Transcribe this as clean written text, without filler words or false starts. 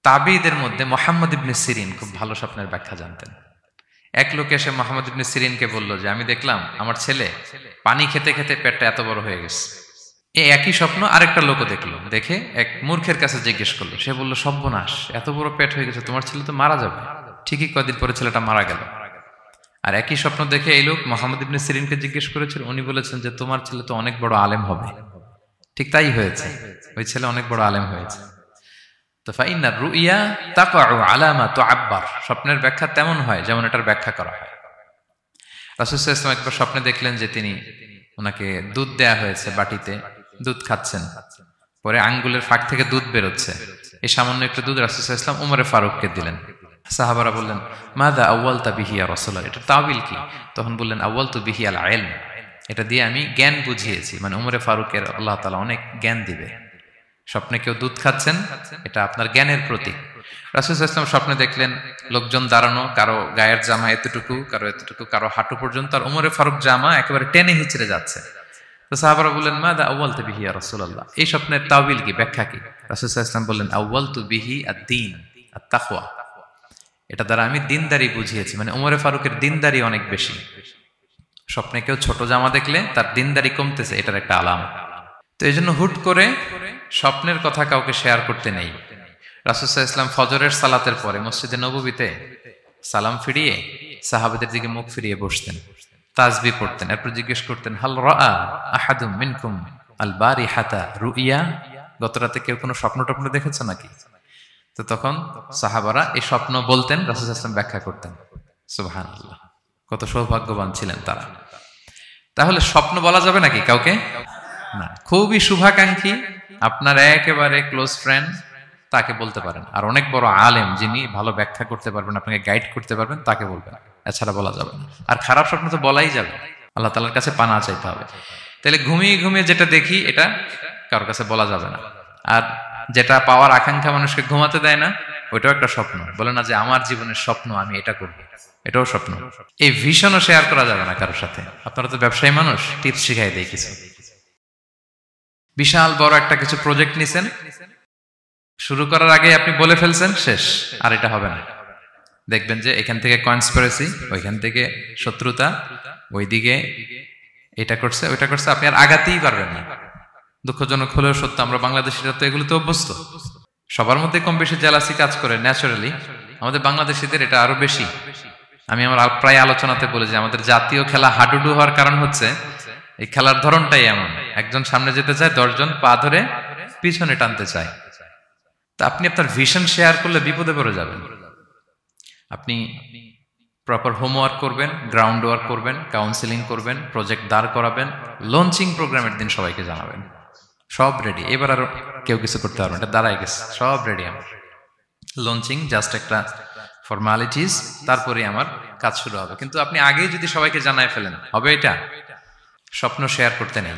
তাবিঈদের মধ্যে মুহাম্মদ ইবনে সিরিন খুব ভালো স্বপ্নের ব্যাখ্যা জানতেন। এক লোক এসে মুহাম্মদ ইবনে সিরিনকে বলল যে আমি দেখলাম আমার ছেলে পানি খেতে খেতে পেটটা এত বড় হয়ে গেছে। এই একই স্বপ্ন আরেকটা লোকও দেখলো, দেখে এক মূর্খের কাছে জিজ্ঞেস করলো। সে বলল, সর্বনাশ, এত বড় পেট হয়ে গেছে, তোমার ছেলে তো মারা যাবে। ঠিকই কদিন পরে ছেলেটা মারা গেল। আর একই স্বপ্ন দেখে এই লোক মুহাম্মদ ইবনে সিরিনকে জিজ্ঞেস করেছিল, উনি বলেছেন যে তোমার ছেলে তো অনেক বড় আলেম হবে। ঠিক তাই হয়েছে, ওই ছেলে অনেক বড় আলেম হয়েছে। তো ফাইন্নার রুইয়া তাকাউ আলা মা তুআব্বার, স্বপ্নের ব্যাখ্যা তেমন হয় যেমন এটার ব্যাখ্যা করা হয়। রাসূল সাল্লাল্লাহু আলাইহি ওয়াসাল্লাম একবার স্বপ্নে দেখলেন যে তিনি ওনাকে দুধ দেয়া হয়েছে, বাটিতে দুধ খাচ্ছেন, পরে আঙ্গুলের ফাঁক থেকে দুধ বেরোচ্ছে। এই সামান্য একটু দুধ রাসূল সাল্লাল্লাহু আলাইহি ওয়াসাল্লাম উমরে ফারুককে দিলেন। সাহাবারা বললেন, মাযা আউয়ালতা বিহি ইয়া রাসূলুল্লাহ, এটা তাওয়িল কি? তখন বললেন, আউয়ালতু বিহি আল ইলম, এটা দিয়ে আমি জ্ঞান বুঝিয়েছি, মানে উমরে ফারুকের আল্লাহ তাআলা অনেক জ্ঞান দিবে। স্বপ্নে কেউ দুধ খাচ্ছেন, এটা আপনার জ্ঞানের প্রতীক। রাসূল সাল্লাল্লাহু আলাইহি ওয়াসাল্লাম স্বপ্নে দেখলেন লোকজন দাঁড়ানো, কারো গায়ের জামা এতটুকু, কারো এতটুকু, কারো হাঁটু পর্যন্ত, আর উমরে ফারুক জামা একেবারে টেনে হিচড়ে যাচ্ছে। তো সাহাবারা বললেন, মাযা আউয়ালতু বিহি ইয়া রাসূলুল্লাহ, এই স্বপ্নের তাওয়িল কি, ব্যাখ্যা কি? রাসূল সাল্লাল্লাহু আলাইহি ওয়াসাল্লাম বললেন, আউয়ালতু বিহি আদ-দীন আত-তাকওয়া, এটা দ্বারা আমি দিনদারি বুঝিয়েছি, মানে উমরে ফারুকের দিনদারি অনেক বেশি। স্বপ্নে কেউ ছোট জামা দেখলে তার দিনদারি কমতেছে, এটার একটা আলামত। তো এই জন্য হুট করে স্বপ্নের কথা কাউকে শেয়ার করতে নেই। রাসূল সাল্লাল্লাহু আলাইহি ওয়াসাল্লাম ফজরের সালাতের পরে মসজিদে নববীতে সালাম ফিরিয়ে সাহাবাদের দিকে মুখ ফিরিয়ে বসতেন, তাসবিহ পড়তেন, এরপর জিজ্ঞেস করতেন, হাল রাআ আহাদুম মিনকুম আল বারিহাতা রুইয়া, গত রাতে কেউ কোনো স্বপ্ন টপ্ন দেখেছে নাকি? তো তখন সাহাবারা এই স্বপ্ন বলতেন, রাসূল সাল্লাল্লাহু আলাইহি ওয়াসাল্লাম ব্যাখ্যা করতেন। সুবহানাল্লাহ, কত সৌভাগ্যবান ছিলেন তারা। তাহলে স্বপ্ন বলা যাবে নাকি কাউকে? না। খুবই শুভাকাঙ্ক্ষী, আপনার একেবারে ক্লোজ ফ্রেন্ড, তাকে বলতে পারেন। আর অনেক বড় আলেম যিনি ভালো ব্যাখ্যা করতে পারবেন, আপনাকে গাইড করতে পারবেন, তাকে বলবেন। এছাড়া বলা যাবে না। আর খারাপ স্বপ্ন তো বলাই যাবে, আল্লাহ তাআলার কাছে পানা চাইতে হবে। তাহলে ঘুমিয়ে ঘুমিয়ে যেটা দেখি এটা কারোর কাছে বলা যাবে না। আর যেটা পাওয়ার আকাঙ্ক্ষা মানুষকে ঘুমাতে দেয় না, ওইটাও একটা স্বপ্ন। বলে না যে আমার জীবনের স্বপ্ন আমি এটা করব, এটাও স্বপ্ন। এই ভিশনও শেয়ার করা যাবে না কারোর সাথে। আপনারা তো ব্যবসায়ী মানুষ, টিপস শিখাই দেয় কিছু। বিশাল বড় একটা কিছু প্রজেক্ট নিছেন, শুরু করার আগে আপনি বলে ফেলছেন, শেষ, আর এটা হবে না। দেখবেন যে এখান থেকে কনস্পিরেসি, ওইখান থেকে শত্রুতা, ওইদিকে এটা করছে ওইটা করছে, আপনি আর আগাতেই পারবেন না। দুঃখজনক হলেও সত্য, আমরা বাংলাদেশিরা তো এগুলোতে অভ্যস্ত। সবার মধ্যে কম বেশি জেলাসি কাজ করে ন্যাচারালি, আমাদের বাংলাদেশিদের এটা আরো বেশি। আমি আমার প্রায় আলোচনাতে বলি যে আমাদের জাতীয় খেলা হাডুডু হওয়ার কারণ হচ্ছে এই খেলার ধরনটাই এমন, একজন সামনে যেতে চায়, 10 জন পা ধরে পিছনে টানতে চায়। তা আপনি আপনার ভিশন শেয়ার করলে বিপদে পড়ে যাবেন। আপনি প্রপার হোমওয়ার্ক করবেন, গ্রাউন্ড ওয়ার্ক করবেন, কাউন্সিলিং করবেন, প্রজেক্ট দাঁড় করাবেন, লঞ্চিং প্রোগ্রামের দিন সবাইকে জানাবেন। সব রেডি, এবার আর কেউ কিছু করতে পারবেন, এটা দাঁড়ায় গেছে, সব রেডি আমার। লঞ্চিং জাস্ট একটা ফর্মালিটিস, তারপরে আমার কাজ শুরু হবে। কিন্তু আপনি আগেই যদি সবাইকে জানায় ফেলেন, হবে এটা? স্বপ্ন শেয়ার করতে নেই।